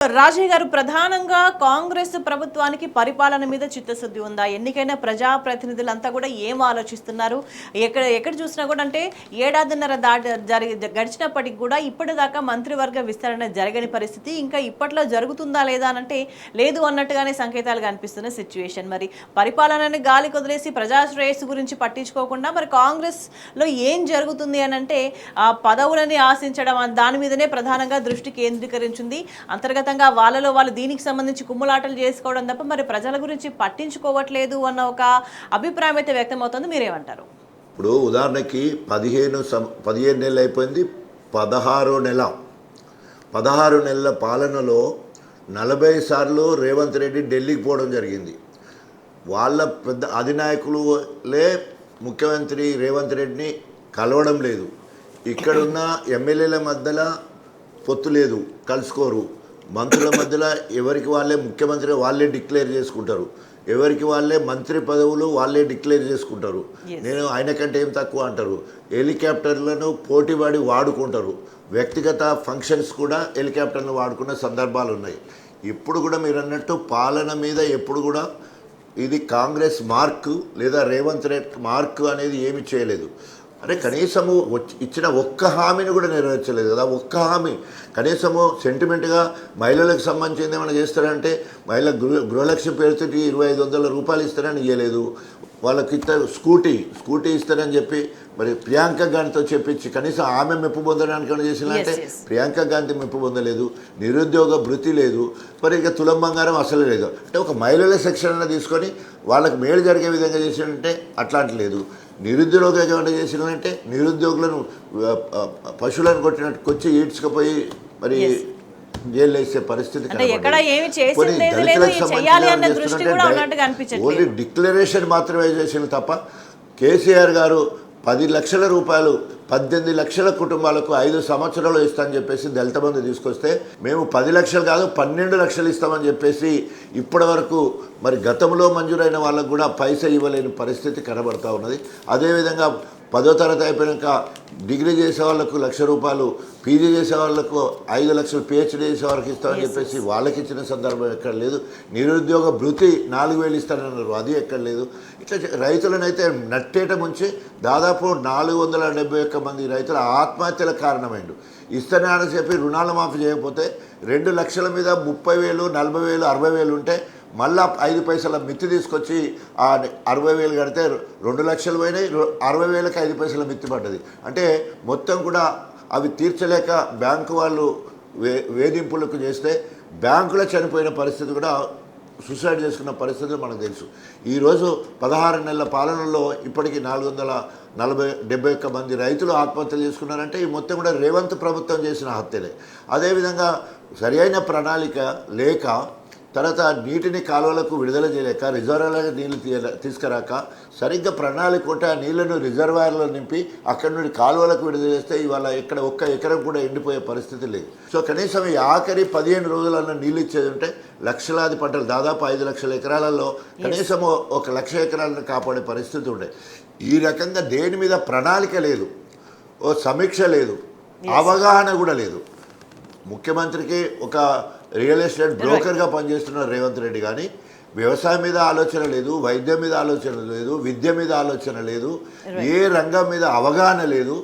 రాజయ్య గారు, ప్రధానంగా కాంగ్రెస్ ప్రభుత్వానికి పరిపాలన మీద చిత్తశుద్ధి ఉందా? ఎన్నికైన ప్రజాప్రతినిధులంతా కూడా ఏం ఆలోచిస్తున్నారు? ఎక్కడ ఎక్కడ చూసినా కూడా అంటే ఏడాదిన్నర గడిచినప్పటికి కూడా ఇప్పటిదాకా మంత్రివర్గ విస్తరణ జరగని పరిస్థితి. ఇంకా ఇప్పట్లో జరుగుతుందా లేదా అనంటే లేదు అన్నట్టుగానే సంకేతాలు కనిపిస్తున్న సిచ్యువేషన్. మరి పరిపాలనని గాలి కొదిలేసి ప్రజా శ్రేయస్సు గురించి పట్టించుకోకుండా మరి కాంగ్రెస్లో ఏం జరుగుతుంది అనంటే ఆ పదవులని ఆశించడం దాని మీదనే ప్రధానంగా దృష్టి కేంద్రీకరించింది. అంతర్గత వాళ్ళలో వాళ్ళు దీనికి సంబంధించి కుమ్ములాటలు చేసుకోవడం తప్ప మరి ప్రజల గురించి పట్టించుకోవట్లేదు అన్న ఒక అభిప్రాయం అయితే వ్యక్తమవుతుంది. మీరేమంటారు? ఇప్పుడు ఉదాహరణకి 15 నెలలు అయిపోయింది. 16 నెలల పాలనలో 40 సార్లు రేవంత్ రెడ్డి ఢిల్లీకి పోవడం జరిగింది. వాళ్ళ పెద్ద అధినాయకులే ముఖ్యమంత్రి రేవంత్ రెడ్డిని కలవడం లేదు. ఇక్కడున్న ఎమ్మెల్యేల మధ్యలో పొత్తు లేదు, కలుసుకోరు. మంత్రుల మధ్యలో ఎవరికి వాళ్ళే ముఖ్యమంత్రి వాళ్ళే డిక్లేర్ చేసుకుంటారు, ఎవరికి వాళ్ళే మంత్రి పదవులు వాళ్ళే డిక్లేర్ చేసుకుంటారు. నేను ఆయన కంటే ఏం తక్కువ అంటారు. హెలికాప్టర్లను పోటీపడి వాడుకుంటారు. వ్యక్తిగత ఫంక్షన్స్ కూడా హెలికాప్టర్లను వాడుకున్న సందర్భాలు ఉన్నాయి. ఇప్పుడు కూడా మీరు అన్నట్టు పాలన మీద ఎప్పుడు కూడా ఇది కాంగ్రెస్ మార్కు లేదా రేవంత్ రెడ్డి మార్కు అనేది ఏమి చేయలేదు. అరే కనీసము ఇచ్చిన ఒక్క హామీని కూడా నెరవేర్చలేదు కదా. ఒక్క హామీ కనీసము సెంటిమెంట్గా మహిళలకు సంబంధించింది ఏమైనా చేస్తారంటే మహిళ గృహలక్ష్మి పేరుతో 2500 రూపాయలు ఇస్తారని ఇవ్వలేదు. వాళ్ళకి స్కూటీ ఇస్తారని చెప్పి మరి ప్రియాంక గాంధీతో చెప్పించి కనీసం ఆమె మెప్పు పొందడానికి ఏమైనా చేసిందంటే ప్రియాంక గాంధీ మెప్పు పొందలేదు. నిరుద్యోగ భృతి లేదు. మరి ఇక తులం బంగారం అసలు లేదు. అంటే ఒక మహిళల సెక్షన్ తీసుకొని వాళ్ళకి మేలు జరిగే విధంగా చేసినంటే అట్లాంటి లేదు. నిరుద్యోగ ఏమైనా చేసినంటే నిరుద్యోగులను పశువులను కొట్టినట్టుకొచ్చి ఈడ్చుకుపోయి మరి జైలు వేసే పరిస్థితి. ఓన్లీ డిక్లరేషన్ మాత్రమే చేసిన తప్ప కేసీఆర్ గారు 10 లక్షల రూపాయలు 18 లక్షల కుటుంబాలకు 5 సంవత్సరాలు ఇస్తామని చెప్పేసి దళిత బంధు తీసుకొస్తే మేము 10 లక్షలు కాదు 12 లక్షలు ఇస్తామని చెప్పేసి ఇప్పటి వరకు మరి గతంలో మంజూరైన వాళ్ళకు కూడా పైసా ఇవ్వలేని పరిస్థితి కనబడుతూ ఉన్నది. అదేవిధంగా 10వ తరగతి అయిపోయాక డిగ్రీ చేసే వాళ్ళకు 1,00,000 రూపాయలు, పీజీ చేసే వాళ్ళకు 5 లక్షలు, పిహెచ్డీ చేసే వాళ్ళకి ఇస్తామని చెప్పేసి వాళ్ళకి ఇచ్చిన సందర్భం ఎక్కడ లేదు. నిరుద్యోగ భృతి 4,000 ఇస్తానన్నారు, అది ఎక్కడ లేదు. ఇట్లా రైతులను అయితే నట్టేట ముంచి దాదాపు 471 మంది రైతుల ఆత్మహత్యల కారణమైండు. ఇస్తానని చెప్పి రుణాలు మాఫీ చేయకపోతే 2 లక్షల మీద 30,000, 40,000, 60,000 ఉంటే మళ్ళా 5 పైసల మిత్తి తీసుకొచ్చి ఆ 60,000 కడితే 2 లక్షలు పోయినాయి. 60,000కి 5 పైసల మిత్తి పడ్డది. అంటే మొత్తం కూడా అవి తీర్చలేక బ్యాంకు వాళ్ళు వేధింపులకు చేస్తే బ్యాంకులో చనిపోయిన పరిస్థితి కూడా, సూసైడ్ చేసుకున్న పరిస్థితులు మనకు తెలుసు. ఈరోజు 16 నెలల పాలనలో ఇప్పటికీ 471 మంది రైతులు ఆత్మహత్యలు చేసుకున్నారంటే ఈ మొత్తం కూడా రేవంత్ ప్రభుత్వం చేసిన హత్యలే. అదేవిధంగా సరి అయిన ప్రణాళిక లేక, తర్వాత నీటిని కాలువలకు విడుదల చేయలేక, రిజర్వాయర్లకు నీళ్లు తీసుకురాక, సరిగ్గా ప్రణాళిక ఉంటే ఆ నీళ్లను రిజర్వాయర్లో నింపి అక్కడి నుండి కాలువలకు విడుదల చేస్తే ఇవాళ ఇక్కడ ఒక్క ఎకరం కూడా ఎండిపోయే పరిస్థితి లేదు. సో కనీసం ఈ ఆఖరి 15 రోజులన్నా నీళ్ళు ఇచ్చేది ఉంటే లక్షలాది పంటలు, దాదాపు 5 లక్షల ఎకరాలలో కనీసం 1,00,000 ఎకరాలను కాపాడే పరిస్థితి ఉండే. ఈ రకంగా దేని మీద ప్రణాళిక లేదు, ఓ సమీక్ష లేదు, అవగాహన కూడా లేదు. ముఖ్యమంత్రికి ఒక రియల్ ఎస్టేట్ బ్రోకర్గా పనిచేస్తున్న రేవంత్ రెడ్డి కానీ వ్యవసాయం మీద ఆలోచన లేదు, వైద్యం మీద ఆలోచన లేదు, విద్య మీద ఆలోచన లేదు, ఏ రంగం మీద అవగాహన లేదు.